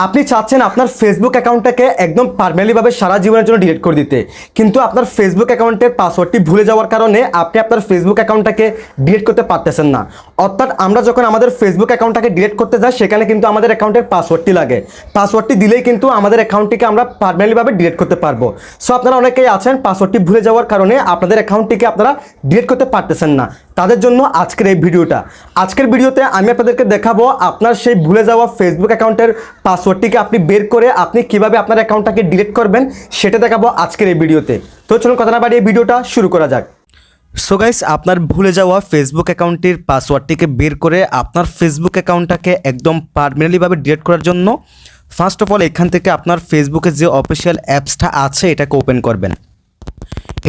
আপনি চাচ্ছেন আপনার ফেসবুক অ্যাকাউন্টটাকে একদম পার্মানেন্টলিভাবে সারা জীবনের জন্য ডিলিট করে দিতে, কিন্তু আপনার ফেসবুক অ্যাকাউন্টের পাসওয়ার্ডটি ভুলে যাওয়ার কারণে আপনি আপনার ফেসবুক অ্যাকাউন্টটাকে ডিলিট করতে পারতেছেন না। অর্থাৎ আমরা যখন আমাদের ফেসবুক অ্যাকাউন্টটাকে ডিলিট করতে যাই সেখানে কিন্তু আমাদের অ্যাকাউন্টের পাসওয়ার্ডটি লাগে। পাসওয়ার্ডটি দিলেই কিন্তু আমাদের অ্যাকাউন্টটিকে আমরা পার্মানেন্টলিভাবে ডিলিট করতে পারবো। সো আপনারা অনেকেই আছেন পাসওয়ার্ডটি ভুলে যাওয়ার কারণে আপনাদের অ্যাকাউন্টটিকে আপনারা ডিলিট করতে পারতেছেন না, তাদের জন্য আজকের এই ভিডিওটা। আজকের ভিডিওতে আমি আপনাদেরকে দেখাবো আপনার সেই ভুলে যাওয়া ফেসবুক অ্যাকাউন্টের পাসওয়ার্ডটিকে আপনি বের করে আপনি কিভাবে আপনার অ্যাকাউন্টটাকে ডিলিট করবেন সেটা দেখাবো আজকের এই ভিডিওতে। তো চলুন কথা না বাড়িয়ে ভিডিওটা শুরু করা যাক। সো গাইস, আপনার ভুলে যাওয়া ফেসবুক অ্যাকাউন্টের পাসওয়ার্ডটিকে বের করে আপনার ফেসবুক অ্যাকাউন্টটাকে একদম পার্মানেন্টলিভাবে ডিলিট করার জন্য ফার্স্ট অফ অল এখান থেকে আপনার ফেসবুকে যে অফিসিয়াল অ্যাপসটা আছে এটাকে ওপেন করবেন।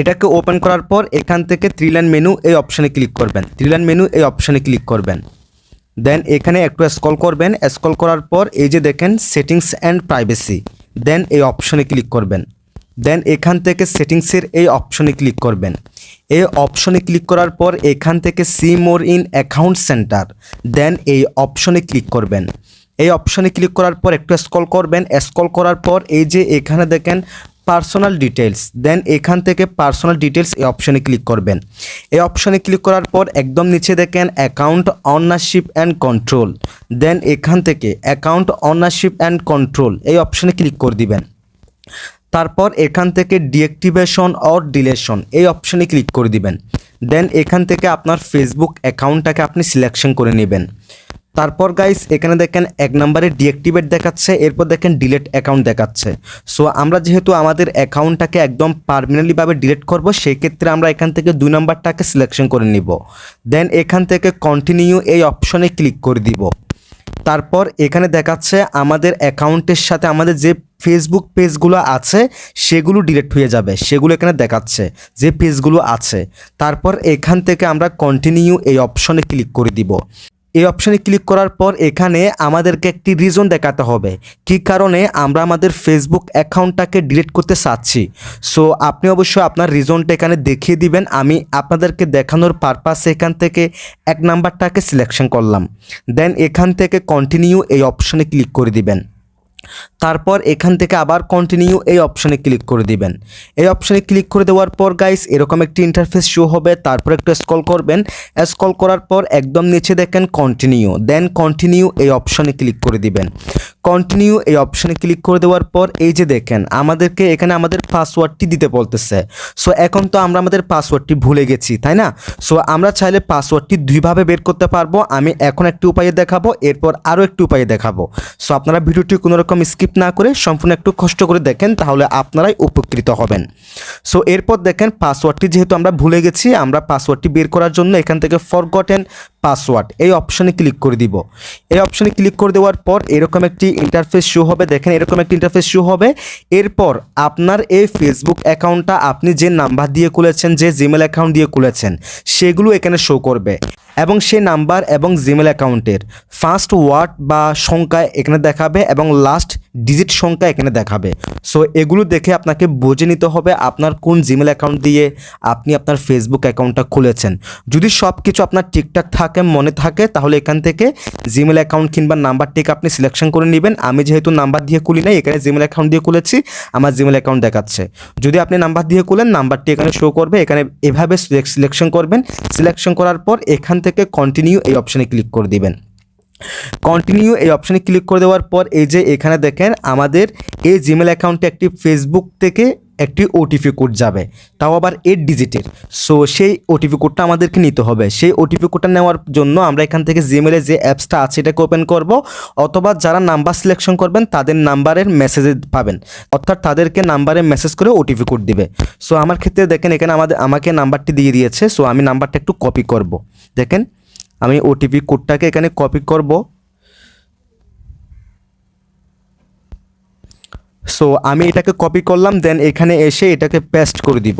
এটাকে ওপেন করার পর এখান থেকে থ্রি লাইন মেনু এই অপশানে ক্লিক করবেন। থ্রি লাইন মেনু এই অপশানে ক্লিক করবেন, দেন এখানে একটু স্ক্রল করবেন। স্ক্রল করার পর এই যে দেখেন সেটিংস অ্যান্ড প্রাইভেসি, দেন এই অপশানে ক্লিক করবেন। দেন এখান থেকে সেটিংসের এই অপশানে ক্লিক করবেন। এই অপশানে ক্লিক করার পর এখান থেকে see more in account centre, then এই অপশানে ক্লিক করবেন। এই অপশানে ক্লিক করার পর একটু স্ক্রল করবেন। স্ক্রল করার পর এই যে এখানে দেখেন পার্সোনাল ডিটেলস, দেন এখান থেকে পার্সোনাল ডিটেলস এই অপশানে ক্লিক করবেন। এই অপশানে ক্লিক করার পর একদম নিচে দেখেন অ্যাকাউন্ট অনারশিপ অ্যান্ড কন্ট্রোল, দেন এখান থেকে অ্যাকাউন্ট অনারশিপ অ্যান্ড কন্ট্রোল এই অপশানে ক্লিক করে দিবেন। তারপর এখান থেকে ডিঅ্যাক্টিভেশন অর ডিলেশন এই অপশানে ক্লিক করে দিবেন। দেন এখান থেকে আপনার ফেসবুক অ্যাকাউন্টটাকে আপনি সিলেকশন করে নেবেন। তারপর গাইস এখানে দেখেন এক নম্বরে ডিঅ্যাক্টিভেট দেখাচ্ছে, এরপর দেখেন ডিলেট অ্যাকাউন্ট দেখাচ্ছে। সো আমরা যেহেতু আমাদের অ্যাকাউন্টটাকে একদম পার্মানেন্টলিভাবে ডিলিট করব, সেই ক্ষেত্রে আমরা এখান থেকে 2 নম্বরটাকে সিলেকশন করে নিব। দেন এখান থেকে কন্টিনিউ এই অপশনে ক্লিক করে দিব। তারপর এখানে দেখাচ্ছে আমাদের অ্যাকাউন্টের সাথে আমাদের যে ফেসবুক পেজগুলো আছে সেগুলো ডিলিট হয়ে যাবে, সেগুলো এখানে দেখাচ্ছে যে পেজগুলো আছে। তারপর এখান থেকে আমরা কন্টিনিউ এই অপশনে ক্লিক করে দিব। এই অপশানে ক্লিক করার পর এখানে আমাদেরকে একটি রিজন দেখাতে হবে কী কারণে আমরা আমাদের ফেসবুক অ্যাকাউন্টটাকে ডিলিট করতে চাচ্ছি। সো আপনি অবশ্যই আপনার রিজনটা এখানে দেখিয়ে দিবেন। আমি আপনাদেরকে দেখানোর পারপাসে এখান থেকে 1 নাম্বারটাকে সিলেকশন করলাম। দেন এখান থেকে কন্টিনিউ এই অপশানে ক্লিক করে দিবেন। তারপর এখান থেকে আবার কন্টিনিউ এই অপশানে ক্লিক করে দিবেন। এই অপশানে ক্লিক করে দেওয়ার পর গাইস এরকম একটি ইন্টারফেস শো হবে। তারপর একটু স্ক্রল করবেন। স্ক্রল করার পর একদম নিচে দেখেন কন্টিনিউ, দেন কন্টিনিউ এই অপশানে ক্লিক করে দিবেন। কন্টিনিউ এই অপশানে ক্লিক করে দেওয়ার পর এই যে দেখেন আমাদেরকে এখানে আমাদের পাসওয়ার্ডটি দিতে বলতেছে। সো এখন তো আমরা আমাদের পাসওয়ার্ডটি ভুলে গেছি, তাই না? সো আমরা চাইলে পাসওয়ার্ডটি দুইভাবে বের করতে পারবো। আমি এখন একটি উপায়ে দেখাবো, এরপর আরও একটি উপায়ে দেখাবো। সো আপনারা ভিডিওটি কোনো রকম স্কিপ না করে সম্পূর্ণ একটু কষ্ট করে দেখেন, তাহলে আপনারাই উপকৃত হবেন। সো এরপর দেখেন পাসওয়ার্ডটি যেহেতু আমরা ভুলে গেছি, আমরা পাসওয়ার্ডটি বের করার জন্য এখান থেকে ফরগটেন পাসওয়ার্ড এই অপশানে ক্লিক করে দিব। এই অপশানে ক্লিক করে দেওয়ার পর এরকম একটি ইন্টারফেস শো হবে। দেখেন এরকম একটি ইন্টারফেস শো হবে। এরপর আপনার এই ফেসবুক অ্যাকাউন্টটা আপনি যে নাম্বার দিয়ে খুলেছেন, যে জিমেল অ্যাকাউন্ট দিয়ে খুলেছেন সেগুলো এখানে শো করবে, এবং সেই নাম্বার এবং জিমেল অ্যাকাউন্টের ফার্স্ট ওয়ার্ড বা সংখ্যা এখানে দেখাবে এবং লাস্ট ডিজিট সংখ্যা এখানে দেখাবে। সো এগুলো দেখে আপনাকে বুঝে নিতে হবে আপনার কোন জিমেল অ্যাকাউন্ট দিয়ে আপনি আপনার ফেসবুক অ্যাকাউন্টটা খুলেছেন। যদি সব কিছু আপনার ঠিকঠাক থাকে, মনে থাকে, তাহলে এখান থেকে জিমেল অ্যাকাউন্ট কিংবা নাম্বারটিকে আপনি সিলেকশন করে নেবেন। আমি যেহেতু নাম্বার দিয়ে খুলি নাই, এখানে জিমেল অ্যাকাউন্ট দিয়ে খুলেছি, আমার জিমেল অ্যাকাউন্ট দেখাচ্ছে। যদি আপনি নাম্বার দিয়ে খুলেন, নাম্বারটি এখানে শো করবে। এখানে এভাবে সিলেকশন করবেন। সিলেকশন করার পর এখান থেকে কন্টিনিউ এই অপশানে ক্লিক করে দিবেন। কন্টিনিউ এই অপশানে ক্লিক করে দেওয়ার পর এই যে এখানে দেখেন আমাদের এই জিমেল অ্যাকাউন্টে একটি ফেসবুক থেকে একটি ওটিপি কোড যাবে, তাও আবার 8 ডিজিটের। সো সেই ওটিপি কোডটা আমাদেরকে নিতে হবে। সেই ওটিপি কোডটা নেওয়ার জন্য আমরা এখান থেকে জিমেলে যে অ্যাপসটা আছে এটাকে ওপেন করব, অথবা যারা নাম্বার সিলেকশন করবেন তাদের নাম্বারের মেসেজে পাবেন, অর্থাৎ তাদেরকে নাম্বারে মেসেজ করে ওটিপি কোড দিবে। সো আমার ক্ষেত্রে দেখেন এখানে আমাকে নাম্বারটি দিয়ে দিয়েছে। সো আমি নাম্বারটা একটু কপি করব। দেখেন আমি ওটিপি কোডটাকে এখানে কপি করব। সো আমি এটাকে কপি করলাম, দেন এখানে এসে এটাকে পেস্ট করে দিব।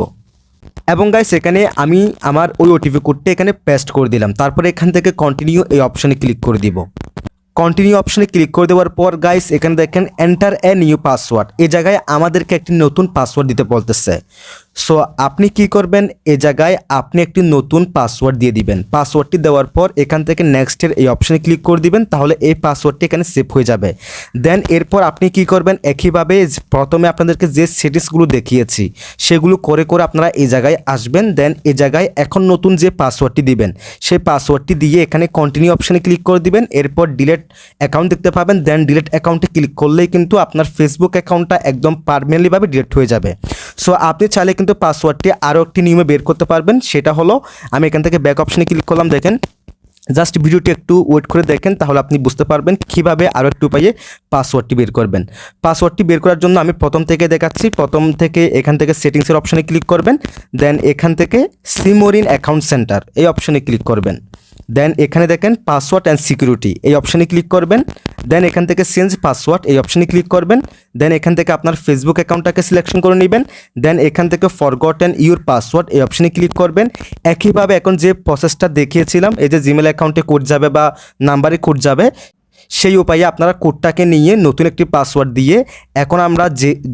এবং গাইস এখানে আমি আমার ওই ওটিপি কোডটা এখানে পেস্ট করে দিলাম। তারপরে এখান থেকে কন্টিনিউ এই অপশানে ক্লিক করে দিব। কন্টিনিউ অপশনে ক্লিক করে দেওয়ার পর গাইস এখানে দেখেন এন্টার এ নিউ পাসওয়ার্ড, এই জায়গায় আমাদেরকে একটি নতুন পাসওয়ার্ড দিতে বলতেছে। সো আপনি কি করবেন, এই জায়গায় আপনি একটি নতুন পাসওয়ার্ড দিয়ে দিবেন। পাসওয়ার্ডটি দেওয়ার পর এখান থেকে নেক্সটের এই অপশনে ক্লিক করে দিবেন, তাহলে এই পাসওয়ার্ডটি এখানে সেভ হয়ে যাবে। দেন এরপর আপনি কি করবেন, একইভাবে প্রথমে আপনাদেরকে যে সেটিংসগুলো দেখিয়েছি সেগুলো করে করে আপনারা এই জায়গায় আসবেন। দেন এই জায়গায় এখন নতুন যে পাসওয়ার্ডটি দিবেন সেই পাসওয়ার্ডটি দিয়ে এখানে কন্টিনিউ অপশনে ক্লিক করে দিবেন। এরপর ডিলেট অ্যাকাউন্ট দেখতে পাবেন। দেন ডিলেট অ্যাকাউন্টে ক্লিক করলেই কিন্তু আপনার ফেসবুক অ্যাকাউন্টটা একদম পার্মানেন্টলিভাবে ডিলেট হয়ে যাবে। সো আপনি চাইলে কিন্তু পাসওয়ার্ডটি আরও একটি নিয়মে বের করতে পারবেন। সেটা হলো, আমি এখান থেকে ব্যাক অপশনে ক্লিক করলাম। দেখেন, জাস্ট ভিডিওটি একটু ওয়েট করে দেখেন, তাহলে আপনি বুঝতে পারবেন কীভাবে আরও একটু উপায়ে পাসওয়ার্ডটি বের করবেন। পাসওয়ার্ডটি বের করার জন্য আমি প্রথম থেকে দেখাচ্ছি। প্রথম থেকে এখান থেকে সেটিংসের অপশনে ক্লিক করবেন। দেন এখান থেকে সিমোরিন অ্যাকাউন্ট সেন্টার এই অপশনে ক্লিক করবেন। দেন এখানে দেখেন পাসওয়ার্ড অ্যান্ড সিকিউরিটি এই অপশনে ক্লিক করবেন। দেন এখান থেকে চেঞ্জ পাসওয়ার্ড এই অপশনে ক্লিক করবেন। দেন এখান থেকে আপনার ফেসবুক অ্যাকাউন্টটাকে সিলেকশন করে নেবেন। দেন এখান থেকে ফরগটেন ইউর পাসওয়ার্ড এই অপশনে ক্লিক করবেন। একইভাবে এখন যে প্রসেসটা দেখিয়েছিলাম, এই যে জিমেল অ্যাকাউন্টে কোড যাবে বা নাম্বারে কোড যাবে, সেই উপায়ে আপনারা কোডটাকে নিয়ে নতুন একটি পাসওয়ার্ড দিয়ে এখন আমরা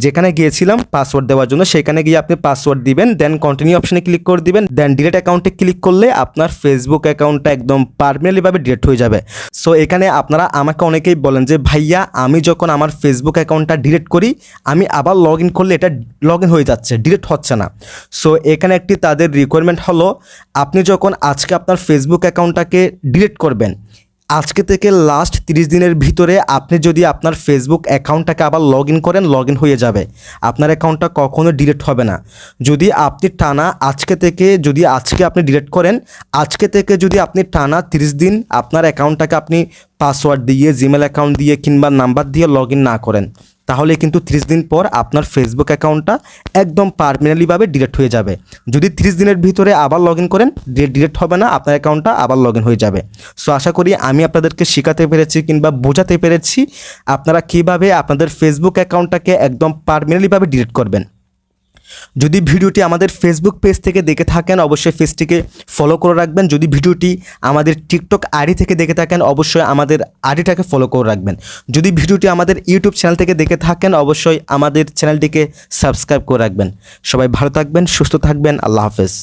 যেখানে গিয়েছিলাম পাসওয়ার্ড দেওয়ার জন্য সেখানে গিয়ে আপনি পাসওয়ার্ড দিবেন। দেন কন্টিনিউ অপশনে ক্লিক করে দিবেন। দেন ডিলেট অ্যাকাউন্টে ক্লিক করলে আপনার ফেসবুক অ্যাকাউন্টটা একদম পার্মানেন্টলিভাবে ডিলেট হয়ে যাবে। সো এখানে আপনারা আমাকে অনেকেই বলেন যে ভাইয়া, আমি যখন আমার ফেসবুক অ্যাকাউন্টটা ডিলিট করি আমি আবার লগ ইন করলে এটা লগ ইন হয়ে যাচ্ছে, ডিলিট হচ্ছে না। সো এখানে একটি তাদের রিকোয়ারমেন্ট হলো, আপনি যখন আজকে আপনার ফেসবুক অ্যাকাউন্টটাকে ডিলিট করবেন, আজকে থেকে লাস্ট 30 দিনের ভিতরে আপনি যদি আপনার ফেসবুক অ্যাকাউন্টটাকে আবার লগ ইন করেন, লগ ইন হয়ে যাবে, আপনার অ্যাকাউন্টটা কখনো ডিলিট হবে না। যদি আপনি টানা আজকে আপনি ডিলিট করেন, আজকে থেকে যদি আপনি টানা 30 দিন আপনার অ্যাকাউন্টটাকে আপনি পাসওয়ার্ড দিয়ে, জিমেল অ্যাকাউন্ট দিয়ে কিংবা নাম্বার দিয়ে লগ ইন না করেন, তাহলে কিন্তু 30 দিন পর আপনার ফেসবুক অ্যাকাউন্টটা একদম পার্মানেন্টলিভাবে ডিলিট হয়ে যাবে। যদি 30 দিনের ভিতরে আবার লগ ইন করেন, ডিলিট হবে না, আপনার অ্যাকাউন্টটা আবার লগ ইন হয়ে যাবে। সো আশা করি আমি আপনাদেরকে শেখাতে পেরেছি কিংবা বোঝাতে পেরেছি আপনারা কীভাবে আপনাদের ফেসবুক অ্যাকাউন্টটাকে একদম পার্মানেন্টলিভাবে ডিলিট করবেন। যদি ভিডিওটি আমাদের ফেসবুক পেজ থেকে দেখে থাকেন, অবশ্যই পেজটিকে ফলো করে রাখবেন। যদি ভিডিওটি আমাদের টিকটক আইডি থেকে দেখে থাকেন, অবশ্যই আমাদের আইডিটাকে ফলো করে রাখবেন। যদি ভিডিওটি আমাদের ইউটিউব চ্যানেল থেকে দেখে থাকেন, অবশ্যই আমাদের চ্যানেলটিকে সাবস্ক্রাইব করে রাখবেন। সবাই ভালো থাকবেন, সুস্থ থাকবেন। আল্লাহ হাফেজ।